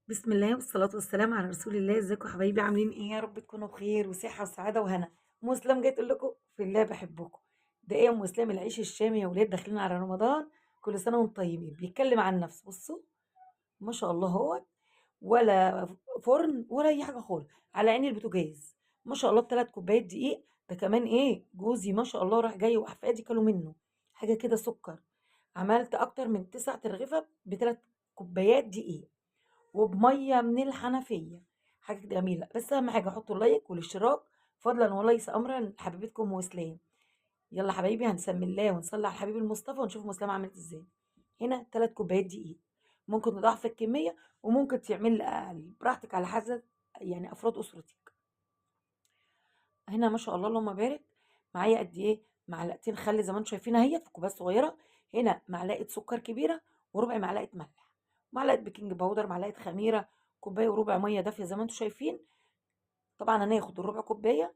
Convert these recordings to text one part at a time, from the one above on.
بسم الله والصلاة والسلام على رسول الله. ازيكم يا حبايبي؟ عاملين ايه؟ يا رب تكونوا بخير وصحة وسعادة وهنا. ام اسلام جاي تقول لكم في الله بحبكم. ده ايه يا ام اسلام؟ العيش الشامي يا ولاد، داخلين على رمضان. كل سنة وانتم طيبين. بيتكلم عن نفسه. بصوا ما شاء الله، هو ولا فرن ولا اي حاجة خالص، على عين البوتاجاز. ما شاء الله، بثلاث كوبايات دقيق. ده كمان ايه، جوزي ما شاء الله راح جاي واحفادي كلوا منه حاجة كده سكر. عملت اكتر من 9 ترغيفة بثلاث كوبايات دقيق وبميه من الحنفيه. حاجه جميله. بس اهم حاجه حطوا اللايك والاشتراك فضلا وليس امرا لحبيبتكم وسلام. يلا حبايبي، هنسمي الله ونصلي على الحبيب المصطفى ونشوف مسلمه عملت ازاي. هنا 3 كوبايات دقيق. ممكن تضاعف الكميه وممكن تعمل اقل براحتك على حسب يعني افراد اسرتك. هنا ما شاء الله اللهم بارك. معايا قد ايه؟ معلقتين خل زي ما انتم شايفين اهيت في كوبايه صغيره. هنا معلقه سكر كبيره وربع معلقه ملح، معلقه بيكنج باودر، معلقه خميره، كوبايه وربع ميه دافيه زي ما انتم شايفين. طبعا هناخد الربع كوبايه،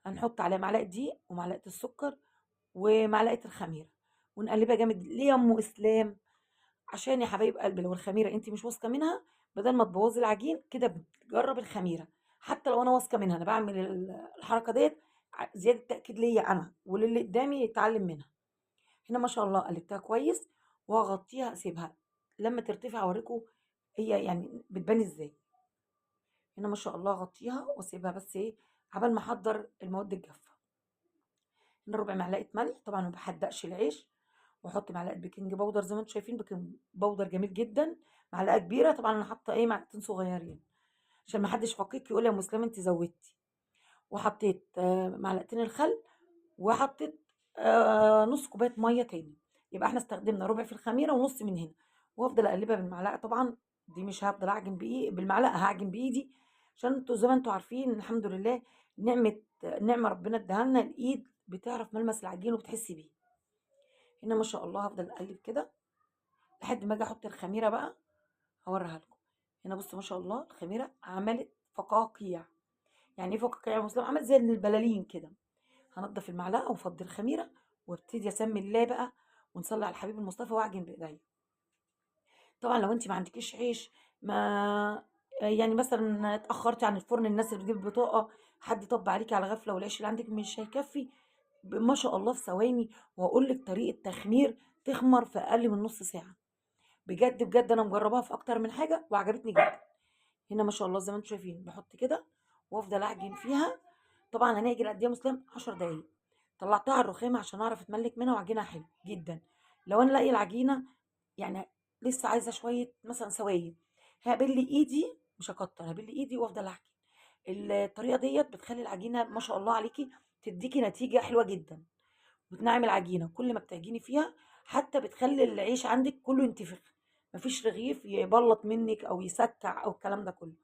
هنحط عليها معلقه دقيق ومعلقه السكر ومعلقه الخميره ونقلبها جامد. ليه يا ام اسلام؟ عشان يا حبايب قلبي لو الخميره انت مش واثقه منها، بدل ما تبوظي العجين كده بتجرب الخميره. حتى لو انا واثقه منها، انا بعمل الحركه ديت زياده تاكيد ليا انا وللي قدامي يتعلم منها. هنا ما شاء الله قلبتها كويس وهغطيها اسيبها لما ترتفع اوريكم هي يعني بتبان ازاي. هنا ما شاء الله اغطيها واسيبها بس ايه عبال ما احضر المواد الجافه. هنا ربع معلقه ملح، طبعا ما بحدقش العيش. واحط معلقه بيكنج باودر زي ما انتم شايفين، بيكنج باودر جميل جدا. معلقه كبيره، طبعا انا حاطه ايه معلقتين صغيرين عشان ما حدش فقيك يقول يا مسلمه انت زودتي. وحطيت معلقتين الخل، وحطيت نص كوبايه ميه تاني. يبقى احنا استخدمنا ربع في الخميره ونص من هنا. وافضل اقلبها بالمعلقه طبعا. دي مش هفضل اعجن بايدي بالمعلقه، هعجن بايدي عشان انتوا زي ما انتوا عارفين الحمد لله. نعمه ربنا اداها لنا، الايد بتعرف ملمس العجين وبتحسي بيه. هنا ما شاء الله هفضل اقلب كده لحد ما اجي احط الخميره بقى. هوريها لكم. هنا بصوا ما شاء الله الخميره عملت فقاقيع. يعني ايه فقاقيع يا مسلم؟ عملت زي البلالين كده. هنضف المعلقه وافضي الخميره وابتدي اسمي الله بقى ونصلي على الحبيب المصطفى واعجن بايديا. طبعا لو انت ما عندكيش عيش، ما يعني مثلا اتاخرتي عن الفرن، الناس اللي بتجيب بطاقه، حد طب عليكي على غفله والعيش اللي عندك مش هيكفي، ما شاء الله في ثواني واقول لك طريقه تخمير تخمر في اقل من نص ساعه. بجد بجد انا مجرباها في اكتر من حاجه وعجبتني جدا. هنا ما شاء الله زي ما انتم شايفين بحط كده وافضل اعجن فيها. طبعا هنعجن قد ايه يا مسلم؟ 10 دقايق. طلعتها على الرخامه عشان اعرف اتملك منها وعجينها حلو جدا. لو انا لاقيه العجينه يعني لسه عايزه شويه مثلا سوايل، هقبل لي ايدي، مش هكتر، هقبل لي ايدي وافضل اعجن. الطريقه ديت بتخلي العجينه ما شاء الله عليكي تديكي نتيجه حلوه جدا. بتنعم العجينه كل ما بتعجني فيها، حتى بتخلي العيش عندك كله ينتفخ. مفيش رغيف يبلط منك او يسكع او الكلام ده كله،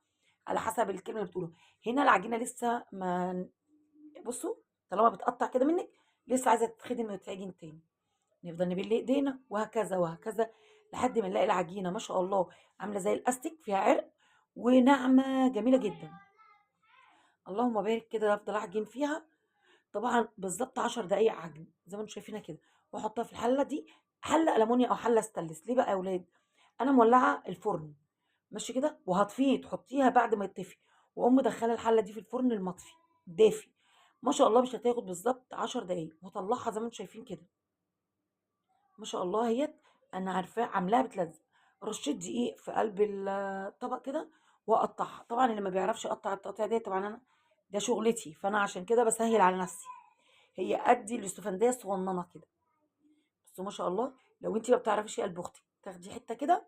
على حسب الكلمه اللي بتقوله. هنا العجينه لسه ما، بصوا، طالما بتقطع كده منك لسه عايزه تتخدم وتتعجن تاني. نفضل نبل ايدينا وهكذا وهكذا لحد ما نلاقي العجينه ما شاء الله عامله زي الاستيك، فيها عرق وناعمه جميله جدا. اللهم بارك. كده افضل اعجن فيها طبعا بالظبط 10 دقايق عجن زي ما انتم شايفينها كده. واحطها في الحله دي، حله المونيا او حله ستانلس. ليه بقى يا اولاد؟ انا مولعه الفرن ماشي كده، وهطفيه تحطيها بعد ما يطفي، واقوم مدخله الحله دي في الفرن المطفي دافي. ما شاء الله مش هتاخد بالظبط 10 دقايق واطلعها زي ما انتم شايفين كده. ما شاء الله اهيت. انا عارفاه عاملاها بتلزق. رشيت دقيق في قلب الطبق كده واقطعها. طبعا اللي ما بيعرفش يقطع التقطيع دي، طبعا انا ده شغلتي، فانا عشان كده بسهل على نفسي. هي قد الاستفندية الصغننة كده. بس ما شاء الله لو انت ما بتعرفيش قلب اختك تاخدي حتة كده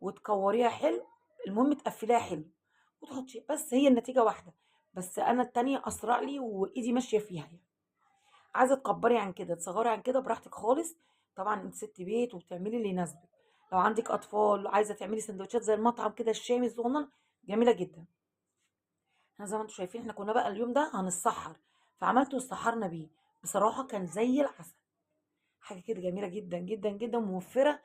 وتكوريها حلو. المهم تقفليها حلو وتحطي، بس هي النتيجة واحدة. بس انا التانية اسرع لي وايدي ماشية فيها يعني. عايزة تكبري عن كده تصغري عن كده براحتك خالص. طبعا انت ست بيت وبتعملي اللي يناسبك. لو عندك اطفال عايزة تعملي سندوتشات زي المطعم كده الشامي الصغنن، جميلة جدا. احنا زي ما انتم شايفين احنا كنا بقى اليوم ده هنتسحر، فعملته وسحرنا بيه. بصراحة كان زي العسل. حاجة كده جميلة جدًا، جدًا، جدًا، وموفّرة.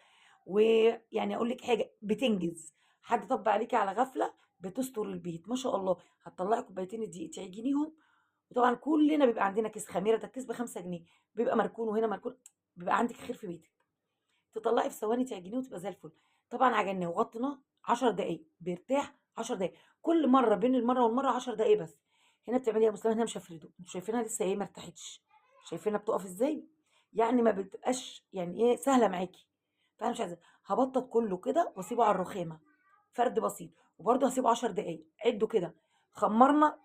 ويعني أقول لِك حاجة، بتنجز. حد طَب عليكِ على غفلة بتستر البيت، ما شاء الله. هتطلّعي كوبايتين الدقيق تعجنيهم، وطبعًا كُلّنا بيبقى عندنا كيس خميرة، ده الكيس ب5 جنيه، بيبقى مركون وهنا مركون، بيبقى عندِك خير في بيتِك. تطلّعي في ثواني تعجنيه وتبقى زي الفل. طبعًا عجناه وغطيناه 10 دقايق، بيرتاح 10 دقايق، كل مرة بين المرة والمرة 10 دقايق بس. هنا بتعملي ايه يا مسلمة؟ هنا مش هافرده، انتوا شايفينها لسه ايه ما ارتاحتش، شايفينها بتقف ازاي؟ يعني ما بتبقاش يعني ايه سهلة معاكي. فانا مش عايزة، هبطط كله كده واسيبه على الرخامة فرد بسيط، وبرده هسيبه 10 دقايق. عدوا كده، خمرنا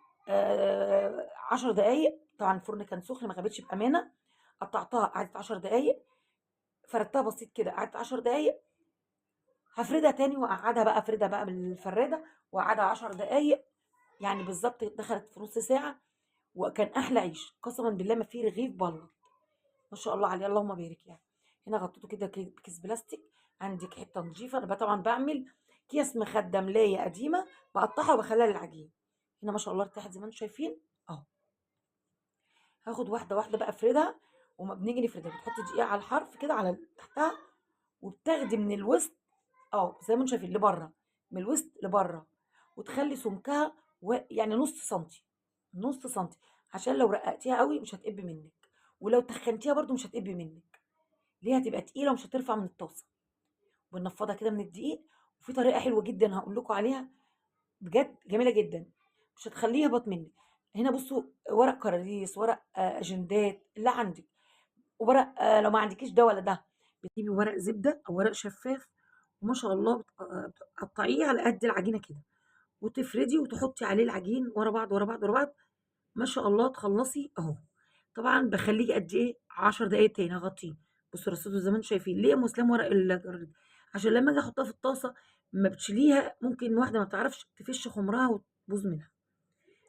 10 دقايق. طبعا الفرن كان سخن ما غابتش بأمانة. قطعتها قعدت 10 دقايق، فردتها بسيط كده قعدت 10 دقايق. هافردها تاني واقعدها بقى، افردها بقى بالفرادة واقعدها 10 دقايق. يعني بالظبط دخلت في نص ساعة، وكان احلى عيش قسما بالله، ما فيه رغيف بلط. ما شاء الله عليه، اللهم بارك يعني. هنا غطيته كده بكيس بلاستيك. عندك حته نظيفه، انا بقى طبعا بعمل اكياس مخده ملايه قديمه، بقطعها وبخليها للعجين. هنا ما شاء الله ارتاحت زي ما انتم شايفين اهو. هاخد واحده واحده بقى افردها. وما بنيجي نفردها بتحطي دقيقه على الحرف كده على تحتها، وبتاخدي من الوسط زي ما انتم شايفين لبره، من الوسط لبره، وتخلي سمكها يعني نص سنتي، نص سنتي، عشان لو رققتيها قوي مش هتقب منك، ولو تخنتيها برضو مش هتقب منك. ليه؟ هتبقى تقيله ومش هترفع من الطاسه. بنفضها كده من الدقيق. وفي طريقه حلوه جدا هقول لكم عليها، بجد جميله جدا، مش هتخليه يهبط منك. هنا بصوا، ورق كراريس، ورق اجندات اللي عندك، وورق لو ما عندكيش ده ولا ده، بتجيبي ورق زبده او ورق شفاف، وما شاء الله بتقطعيه على قد العجينه كده، وتفردي وتحطي عليه العجين ورا بعض ورا بعض ورا بعض. ما شاء الله تخلصي اهو. طبعا بخليه قد ايه 10 دقايق تاني هغطيه. بصوا رصيته زي ما انتم شايفين. ليه يا مسلم ورق الجرد؟ عشان لما اجي احطها في الطاسه ما بتشيليها، ممكن واحده ما تعرفش تفش خمرها وتبوظ منها.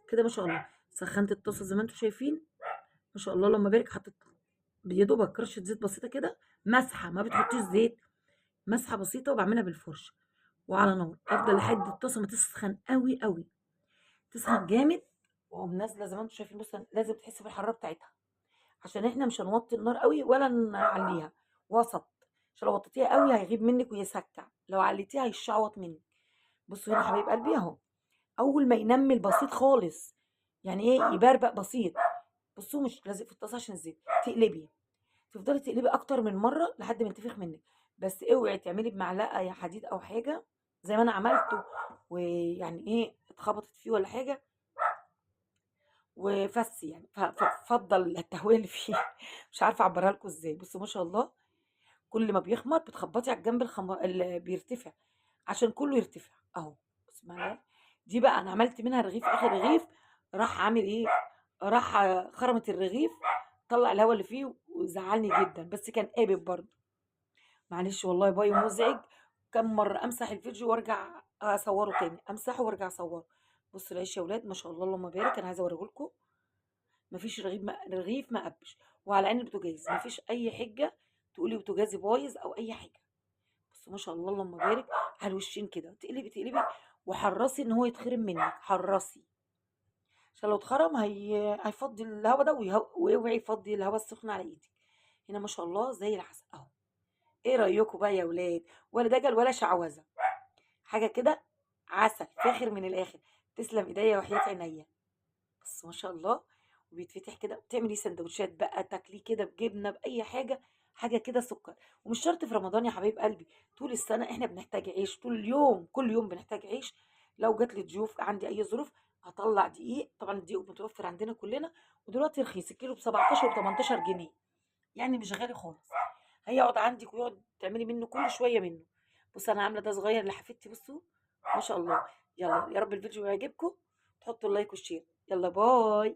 كده ما شاء الله سخنت الطاسه زي ما انتم شايفين. ما شاء الله اللهم بارك. حطيت يا دوبك رشه زيت بسيطه كده، مسحه، ما بتحطيش زيت، مسحه بسيطه، وبعملها بالفرشه وعلى نار. افضل لحد الطاسه ما تسخن قوي قوي، تسخن جامد. واقوم نازله زي ما انتم شايفين. بصوا لازم تحسي بالحراره بتاعتها، عشان احنا مش هنوطي النار قوي ولا نعليها، وسط. عشان لو وطيتيها قوي هيغيب منك ويسكع، لو عليتيها هيشعوط منك. بصوا هنا حبايب قلبي اهو، اول ما ينمل بسيط خالص، يعني ايه يبربق بسيط. بصوا مش لازق في الطاسه عشان الزيت، تقلبي، تفضلي تقلبي اكتر من مره لحد ما ينتفخ منك. بس اوعي تعملي بمعلقه يا حديد او حاجه زي ما انا عملته، ويعني ايه اتخبطت فيه ولا حاجه وفس يعني، ففضل التهويه اللي فيه. مش عارفه اعبرها لكم ازاي. بصوا ما شاء الله، كل ما بيخمر بتخبطي على الجنب اللي بيرتفع عشان كله يرتفع اهو. بص معايا، دي بقى انا عملت منها رغيف، اخر رغيف راح عامل ايه، راح خرمت الرغيف، طلع الهواء اللي فيه وزعلني جدا، بس كان قابب برضه. معلش والله باي مزعج. كم مره امسح الفيديو وارجع اصوره تاني، امسحه وارجع اصوره. بصوا العيش يا ولاد ما شاء الله اللهم بارك. انا عايزه اوريه لكم، مفيش رغيف ما قبش، وعلى عين البوتاجاز، مفيش اي حجه تقولي بوتاجازي بايظ او اي حاجه. بس ما شاء الله اللهم بارك. على الوشين كده تقلبي تقلبي، وحرصي ان هو يتخرم منك، حرصي عشان لو اتخرم هيفضي الهواء ده، واوعي يفضي الهواء السخن على ايدك. هنا ما شاء الله زي العسل اهو. ايه رايكم بقى يا ولاد؟ ولا دجل ولا شعوذه، حاجه كده عسل فاخر من الاخر. تسلم ايديا وحياة عينيا. بس ما شاء الله. وبيتفتح كده، بتعملي سندوتشات بقى تاكليه كده بجبنه باي حاجه، حاجه كده سكر. ومش شرط في رمضان يا حبايب قلبي، طول السنه احنا بنحتاج عيش، طول اليوم كل يوم بنحتاج عيش. لو جات لي ضيوف عندي اي ظروف هطلع دقيق، طبعا الدقيق متوفر عندنا كلنا، ودلوقتي رخيص الكيلو ب 17 و 18 جنيه، يعني مش غالي خالص. هيقعد عندك ويقعد تعملي منه كل شويه منه. بص انا عامله ده صغير لحفيدتي، بصوا ما شاء الله. يلا يا رب الفيديو يعجبكم، تحطوا اللايك والشير. يلا باي.